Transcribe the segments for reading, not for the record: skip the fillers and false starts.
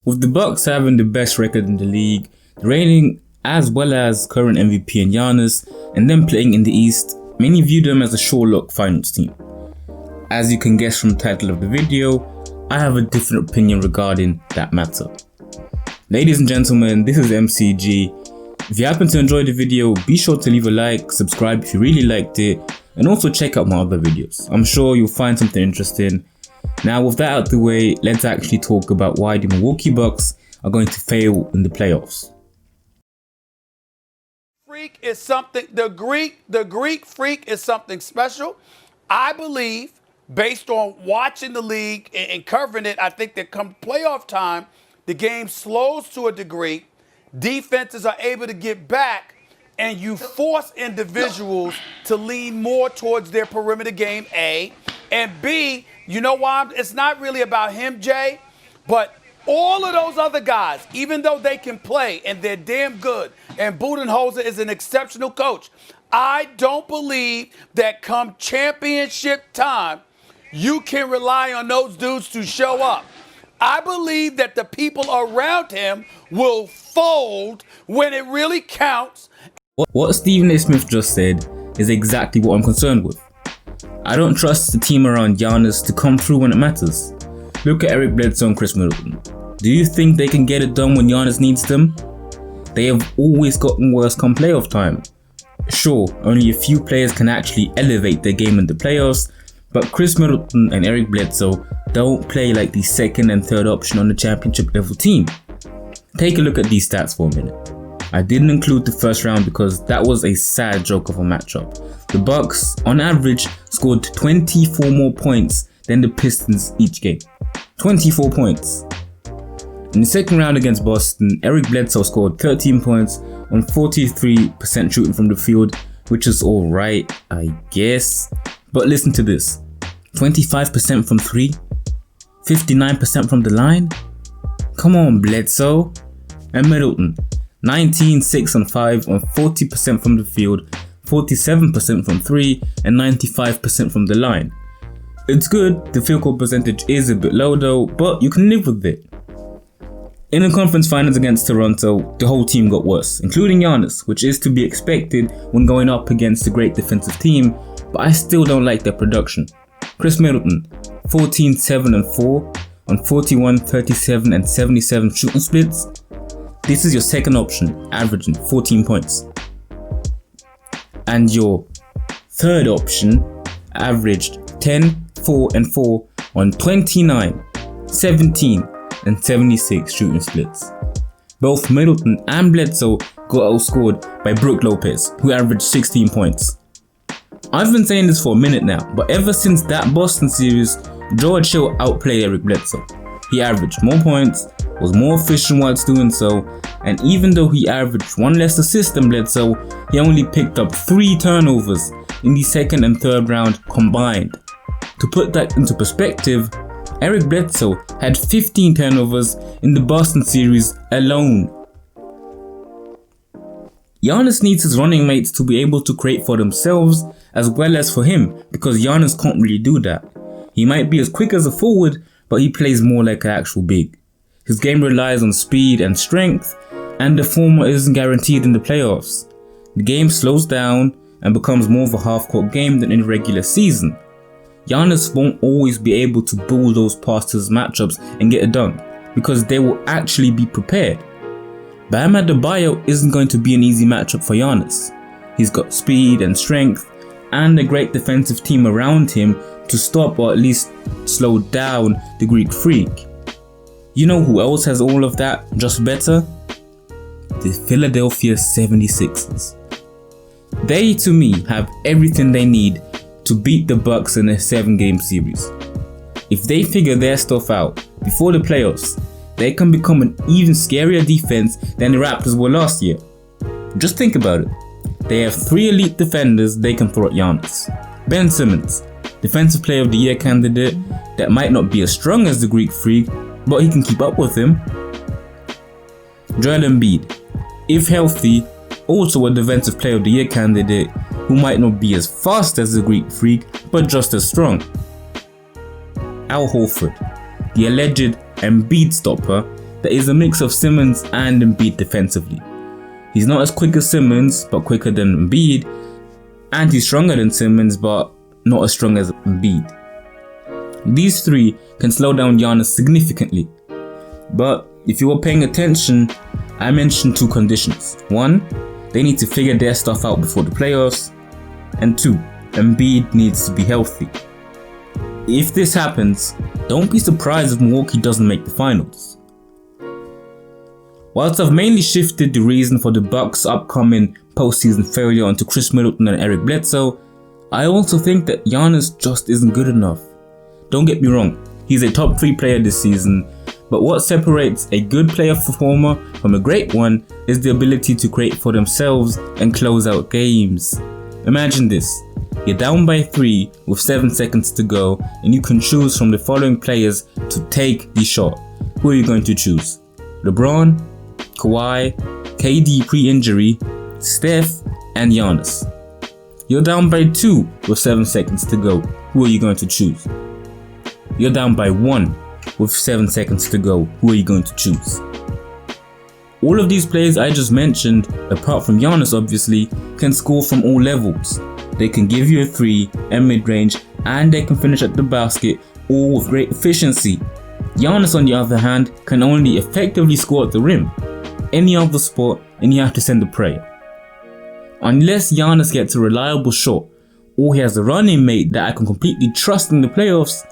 With the Bucks having the best record in the league, the reigning as well as current MVP in Giannis, and them playing in the East, many view them as a sure look finals team. As you can guess from the title of the video, I have a different opinion regarding that matter. Ladies and gentlemen, this is MCG. If you happen to enjoy the video, be sure to leave a like, subscribe if you really liked it, and also check out my other videos. I'm sure you'll find something interesting. Now with that out of the way, let's actually talk about why the Milwaukee Bucks are going to fail in the playoffs. Freak is something, the Greek freak is something special. I believe, based on watching the league and covering it, I think that come playoff time, the game slows to a degree. Defenses are able to get back, and you force individuals to lean more towards their perimeter game, A. And B, you know why? It's not really about him, Jay, but all of those other guys, even though they can play and they're damn good, and Budenholzer is an exceptional coach, I don't believe that come championship time, you can rely on those dudes to show up. I believe that the people around him will fold when it really counts. What Stephen A. Smith just said is exactly what I'm concerned with. I don't trust the team around Giannis to come through when it matters. Look at Eric Bledsoe and Khris Middleton. Do you think they can get it done when Giannis needs them? They have always gotten worse come playoff time. Sure, only a few players can actually elevate their game in the playoffs, but Khris Middleton and Eric Bledsoe don't play like the second and third option on the championship level team. Take a look at these stats for a minute. I didn't include the first round because that was a sad joke of a matchup. The Bucks, on average, scored 24 more points than the Pistons each game. 24 points. In the second round against Boston, Eric Bledsoe scored 13 points on 43% shooting from the field, which is alright, I guess. But listen to this. 25% from 3? 59% from the line? Come on, Bledsoe. And Middleton. 19, 6 and 5 on 40% from the field, 47% from 3 and 95% from the line. It's good, the field goal percentage is a bit low though, but you can live with it. In the conference finals against Toronto, the whole team got worse, including Giannis, which is to be expected when going up against a great defensive team, but I still don't like their production. Khris Middleton, 14, 7 and 4 on 41, 37 and 77 shooting splits. This is your second option, averaging 14 points. And your third option averaged 10, 4 and 4 on 29, 17 and 76 shooting splits. Both Middleton and Bledsoe got outscored by Brook Lopez, who averaged 16 points. I've been saying this for a minute now, but ever since that Boston series, George Hill outplayed Eric Bledsoe. He averaged more points, was more efficient whilst doing so, and even though he averaged one less assist than Bledsoe, he only picked up 3 turnovers in the second and third round combined. To put that into perspective, Eric Bledsoe had 15 turnovers in the Boston series alone. Giannis needs his running mates to be able to create for themselves as well as for him, because Giannis can't really do that. He might be as quick as a forward, but he plays more like an actual big. His game relies on speed and strength, and the former isn't guaranteed in the playoffs. The game slows down and becomes more of a half-court game than in the regular season. Giannis won't always be able to bulldoze past his matchups and get it done, because they will actually be prepared. Bam Adebayo isn't going to be an easy matchup for Giannis. He's got speed and strength, and a great defensive team around him to stop or at least slow down the Greek freak. You know who else has all of that, just better? The Philadelphia 76ers. They, to me, have everything they need to beat the Bucks in a 7-game series. If they figure their stuff out before the playoffs, they can become an even scarier defense than the Raptors were last year. Just think about it. They have 3 elite defenders they can throw at Giannis. Ben Simmons, Defensive Player of the Year candidate that might not be as strong as the Greek freak, but he can keep up with him. Joel Embiid, if healthy, also a Defensive Player of the Year candidate who might not be as fast as the Greek freak, but just as strong. Al Horford, the alleged Embiid-Stopper that he's a mix of Simmons and Embiid defensively. He's not as quick as Simmons, but quicker than Embiid, and he's stronger than Simmons, but not as strong as Embiid. These three can slow down Giannis significantly, but if you were paying attention, I mentioned two conditions. One, they need to figure their stuff out before the playoffs, and two, Embiid needs to be healthy. If this happens, don't be surprised if Milwaukee doesn't make the finals. Whilst I've mainly shifted the reason for the Bucks' upcoming postseason failure onto Khris Middleton and Eric Bledsoe, I also think that Giannis just isn't good enough. Don't get me wrong, he's a top 3 player this season, but what separates a good playoff performer from a great one is the ability to create for themselves and close out games. Imagine this, you're down by 3 with 7 seconds to go and you can choose from the following players to take the shot. Who are you going to choose? LeBron, Kawhi, KD pre-injury, Steph, and Giannis. You're down by 2 with 7 seconds to go. Who are you going to choose? You're down by 1 with 7 seconds to go. Who are you going to choose? All of these players I just mentioned, apart from Giannis obviously, can score from all levels. They can give you a 3 and mid-range, and they can finish at the basket, all with great efficiency. Giannis on the other hand can only effectively score at the rim. Any other spot and you have to send a prayer. Unless Giannis gets a reliable shot, or he has a running mate that I can completely trust in the playoffs,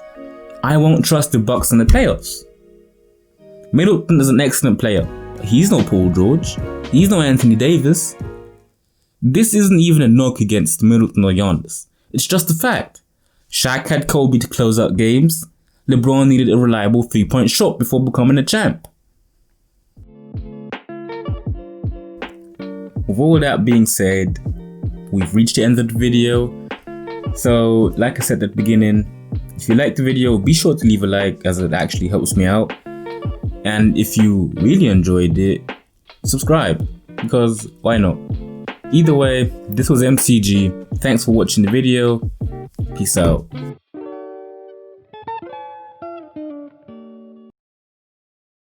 I won't trust the Bucks in the playoffs. Middleton is an excellent player, but he's no Paul George, he's no Anthony Davis. This isn't even a knock against Middleton or Giannis, it's just a fact. Shaq had Kobe to close out games, LeBron needed a reliable 3-point shot before becoming a champ. With all that being said, we've reached the end of the video. So, like I said at the beginning, if you liked the video, be sure to leave a like as it actually helps me out. And if you really enjoyed it, subscribe, because why not? Either way, this was MCG. Thanks for watching the video. Peace out.